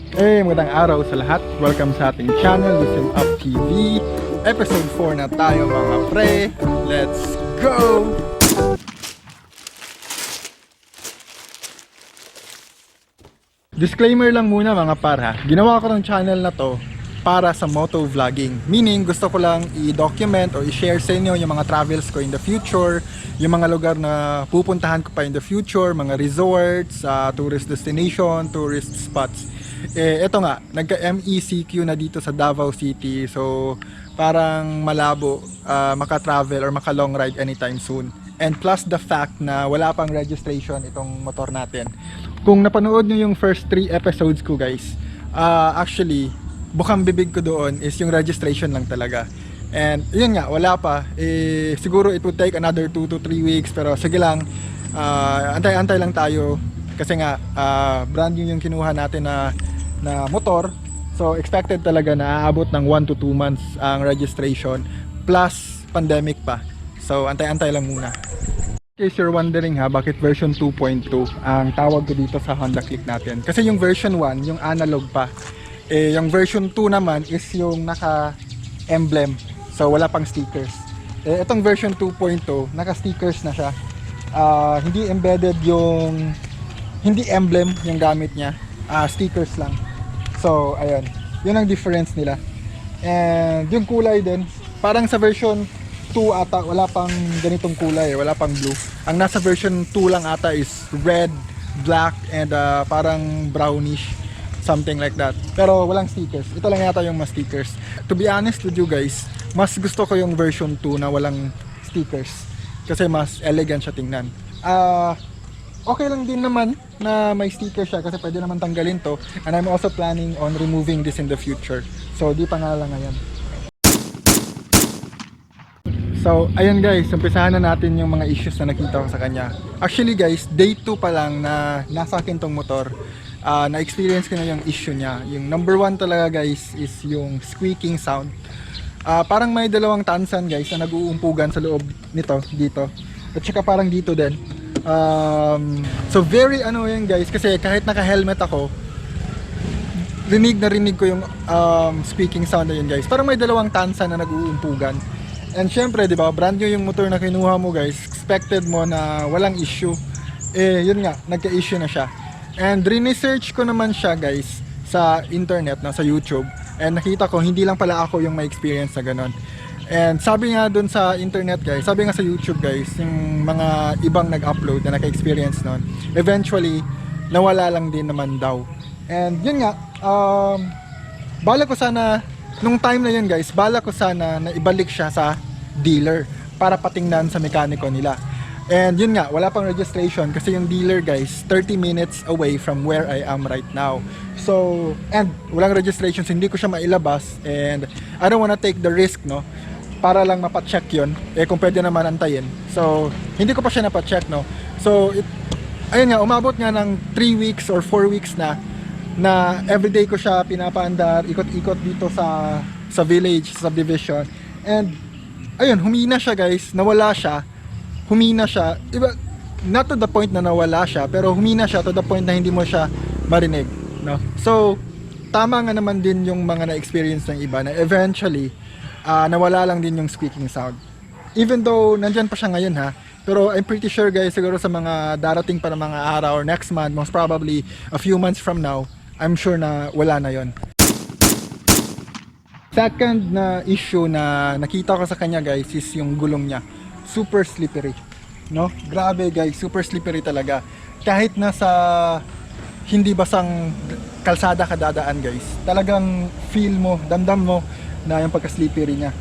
Magandang araw sa lahat. Welcome sa ating channel, Listen Up TV. Episode 4 na tayo mga pre. Let's go! Disclaimer lang muna mga para. Ginawa ko ng channel na to para sa moto vlogging. Meaning, gusto ko lang i-document or i-share sa inyo yung mga travels ko in the future, yung mga lugar na pupuntahan ko pa in the future, mga resorts, tourist destination, tourist spots. Eto nga, nagka-MECQ na dito sa Davao City. So, parang malabo maka-travel or maka-long ride anytime soon. And plus the fact na wala pang registration itong motor natin. Kung napanood nyo yung first 3 episodes ko guys, actually, bukang bibig ko doon is yung registration lang talaga. And yun nga, wala pa. Siguro it would take another 2 to 3 weeks. Pero sige lang, antay-antay lang tayo. Kasi nga, brand new yung kinuha natin na motor. So expected talaga na aabot ng 1 to 2 months ang registration. Plus pandemic pa. So antay-antay lang muna. In case you're wondering bakit version 2.2 ang tawag ko dito sa Honda Click natin. Kasi yung version 1, yung analog pa. Yung version 2 naman is yung naka-emblem. So wala pang stickers. Itong version 2.2, naka-stickers na siya. Hindi embedded yung, hindi emblem yung gamit niya. Stickers lang. So ayun, yun ang difference nila. And yung kulay din, parang sa version 2 ata wala pang ganitong kulay, wala pang blue. Ang nasa version 2 lang ata is red, black, and parang brownish, something like that. Pero walang stickers. Ito lang yata yung mas stickers. To be honest with you guys, mas gusto ko yung version 2 na walang stickers kasi mas elegant siya tingnan. Okay lang din naman na may sticker siya kasi pwede naman tanggalin to, and I'm also planning on removing this in the future. So di pa nga lang ngayon. So ayun guys, umpisahan na natin yung mga issues na nakita ko sa kanya. Actually guys, day 2 pa lang na nasa akin tong motor, na-experience ko na yung issue niya. Yung number 1 talaga guys is yung squeaking sound. Parang may dalawang tansan guys na nag-uumpugan sa loob nito, dito. At saka parang dito din. So very annoying guys kasi kahit naka-helmet ako, rinig ko yung squeaking sound na yun guys. Parang may dalawang tansan na nag-uumpugan. And syempre, di ba, brand new yung motor na kinuha mo guys, expected mo na walang issue. Yun nga, nagka-issue na siya. And research ko naman siya guys sa internet, sa YouTube. And nakita ko, hindi lang pala ako yung may experience na ganon. And sabi nga dun sa internet guys, sabi nga sa YouTube guys, yung mga ibang nag-upload na naka-experience nun, eventually, nawala lang din naman daw. And yun nga, bala ko sana, nung time na yun guys, bala ko sana na ibalik siya sa dealer para patingnan sa mekaniko nila. And yun nga, wala pang registration kasi yung dealer guys, 30 minutes away from where I am right now. So, and walang registrations, hindi ko siya mailabas, and I don't wanna take the risk, no? Para lang mapacheck yun, kung pwede naman antayin. So, hindi ko pa siya napacheck, no? So, ayun nga, umabot nga ng 3 weeks or 4 weeks na everyday ko siya pinapaandar, ikot-ikot dito sa village, sa subdivision. And ayun, humina siya guys, nawala siya. Humina siya, iba, not to the point na nawala siya, pero humina siya to the point na hindi mo siya marinig, no? So tama nga naman din yung mga na-experience ng iba na eventually nawala lang din yung squeaking sound. Even though nandyan pa siya ngayon pero I'm pretty sure guys, siguro sa mga darating pa ng mga araw or next month, most probably a few months from now, I'm sure na wala na yon. Second na issue na nakita ko sa kanya guys is yung gulong niya. Super slippery, no? Grabe guys, super slippery talaga. Kahit nasa hindi basang kalsada ka dadaan guys, talagang feel mo, damdam mo na yung pagka-slippery niya.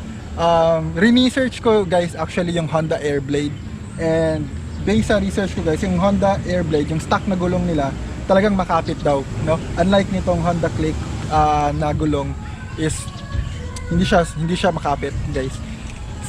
Research ko guys actually yung Honda Airblade, and based sa research ko guys, yung Honda Airblade, yung stock na gulong nila, talagang makapit daw, no? Unlike nitong Honda Click na gulong is hindi siya makapit guys.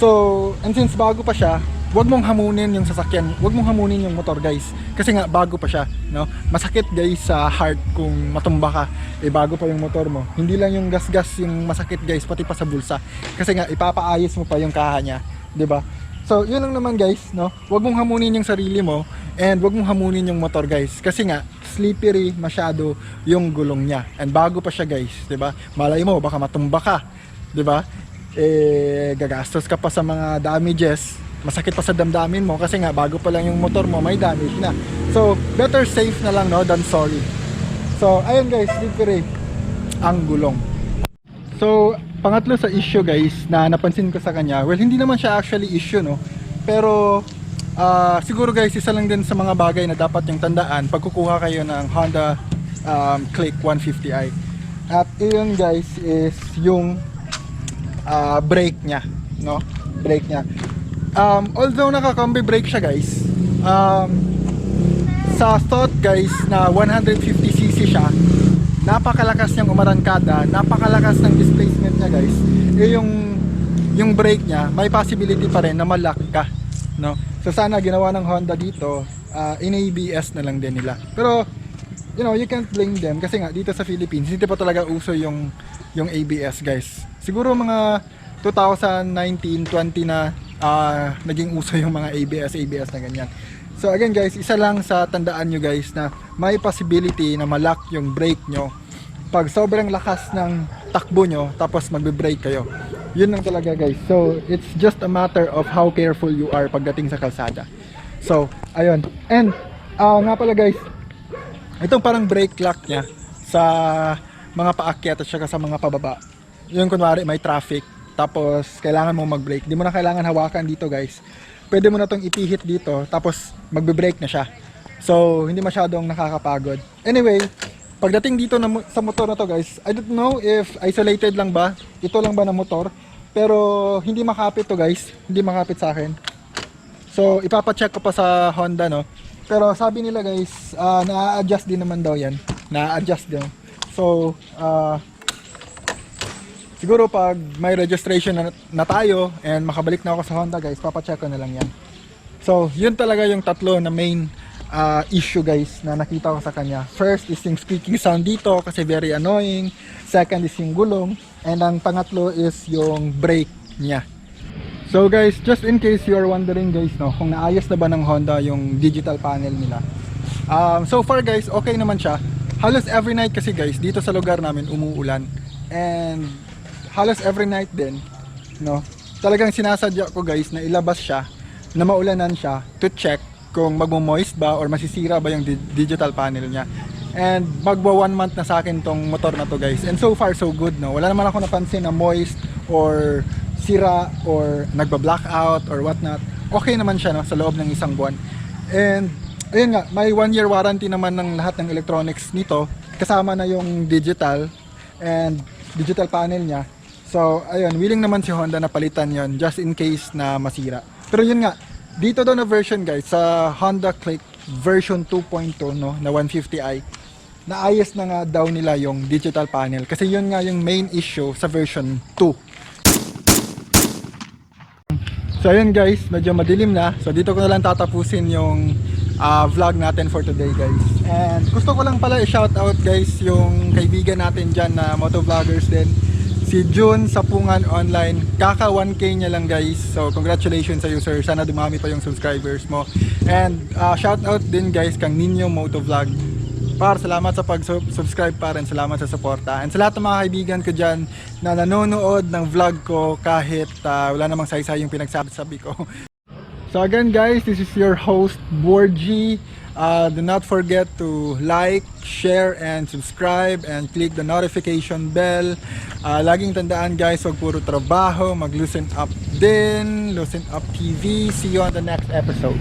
So, and since bago pa siya, wag mong hamunin yung sasakyan, wag mong hamunin yung motor guys, kasi nga bago pa siya, no? Masakit guys sa heart kung matumba ka, bago pa yung motor mo. Hindi lang yung gasgas yung masakit guys, pati pa sa bulsa, kasi nga ipapaayos mo pa yung kaha niya, 'di ba? So So, yun lang naman guys, no? Huwag mong hamunin yung sarili mo and huwag mong hamunin yung motor guys. Kasi nga, slippery masyado yung gulong niya. And bago pa siya guys, 'di ba? Malay mo baka matumba ka, 'di ba? Gagastos ka pa sa mga damages. Masakit pa sa damdamin mo kasi nga bago pa lang yung motor mo, may damage na. So, better safe na lang no than sorry. So, ayun guys, slippery ang gulong. So, pangatlo sa issue guys na napansin ko sa kanya, well hindi naman siya actually issue no, pero siguro guys isa lang din sa mga bagay na dapat yung tandaan pag kukuha kayo ng Honda Click 150i. At yun guys is yung brake nya, no? Brake nya. Although naka-combi brake siya guys, sa thought guys na 150cc siya, napakalakas niyang umarangkada, napakalakas ng displacement niya guys. Yung brake niya, may possibility pa rin na malak ka, no? So sana ginawa ng Honda dito, in-ABS na lang din nila. Pero you know, you can't blame them kasi nga dito sa Philippines hindi pa talaga uso yung ABS guys. Siguro mga 2019-20 na naging uso yung mga ABS na ganyan. So again guys, isa lang sa tandaan nyo guys na may possibility na malak yung brake nyo pag sobrang lakas ng takbo nyo tapos magbe-brake kayo. Yun lang talaga guys. So it's just a matter of how careful you are pagdating sa kalsada. So ayun. And nga pala guys, itong parang brake lock nya sa mga paakyat at saka sa mga pababa. Yung kunwari may traffic tapos kailangan mo mag-brake, di mo na kailangan hawakan dito guys. Pwede mo na itong ipihit dito tapos magbe-brake na siya. So hindi masyadong nakakapagod. Anyway, pagdating dito sa motor na to guys, I don't know if isolated lang ba, ito lang ba na motor, pero hindi makapit to guys, hindi makapit sa akin. So ipapacheck ko pa sa Honda no. Pero sabi nila guys, na-adjust din naman daw yan, na-adjust din. So siguro pag may registration na tayo and makabalik na ako sa Honda guys, papacheck ko na lang yan. So yun talaga yung tatlo na main issue guys na nakita ko sa kanya. First is yung squeaking sound dito kasi very annoying. Second is yung gulong. And ang pangatlo is yung brake niya. So guys, just in case you are wondering guys no, kung naayos na ba ng Honda yung digital panel nila. So far guys, okay naman siya. Halos every night kasi guys, dito sa lugar namin umuulan. And halos every night din, no? Talagang sinasadya ko guys na ilabas siya, na maulanan siya to check kung magmo-moist ba or masisira ba yung digital panel niya. And magwa 1 month na sa akin tong motor na to guys. And so far so good, no? Wala naman ako napansin na moist or sira or nagba-blackout or whatnot. Okay naman siya no, sa loob ng 1 buwan. And ayun nga, may 1 year warranty naman ng lahat ng electronics nito. Kasama na yung digital and digital panel niya. So ayun, willing naman si Honda na palitan yon just in case na masira. Pero yun nga, dito daw na version guys, sa Honda Click version 2.2 no, na 150i, naayos na nga daw nila yung digital panel kasi yun nga yung main issue sa version 2. So ayun guys, medyo madilim na. So dito ko na lang tatapusin yung vlog natin for today guys. And gusto ko lang pala i-shout out guys yung kaibigan natin dyan na motovloggers din, si June Sapungan Online. Kaka 1k niya lang guys. So congratulations sa you sir, sana dumami pa yung subscribers mo. And shout out din guys kang Ninyo Motovlog. Salamat sa pag-subscribe pa rin, salamat sa suporta. And sa lahat ng mga kaibigan ko dyan na nanonood ng vlog ko kahit wala namang saysay yung pinagsabi ko. So again guys, this is your host Borgie. Do not forget to like, share, and subscribe, and click the notification bell. Laging tandaan guys, wag puro trabaho, mag-loosen up din, loosen up TV. See you on the next episode.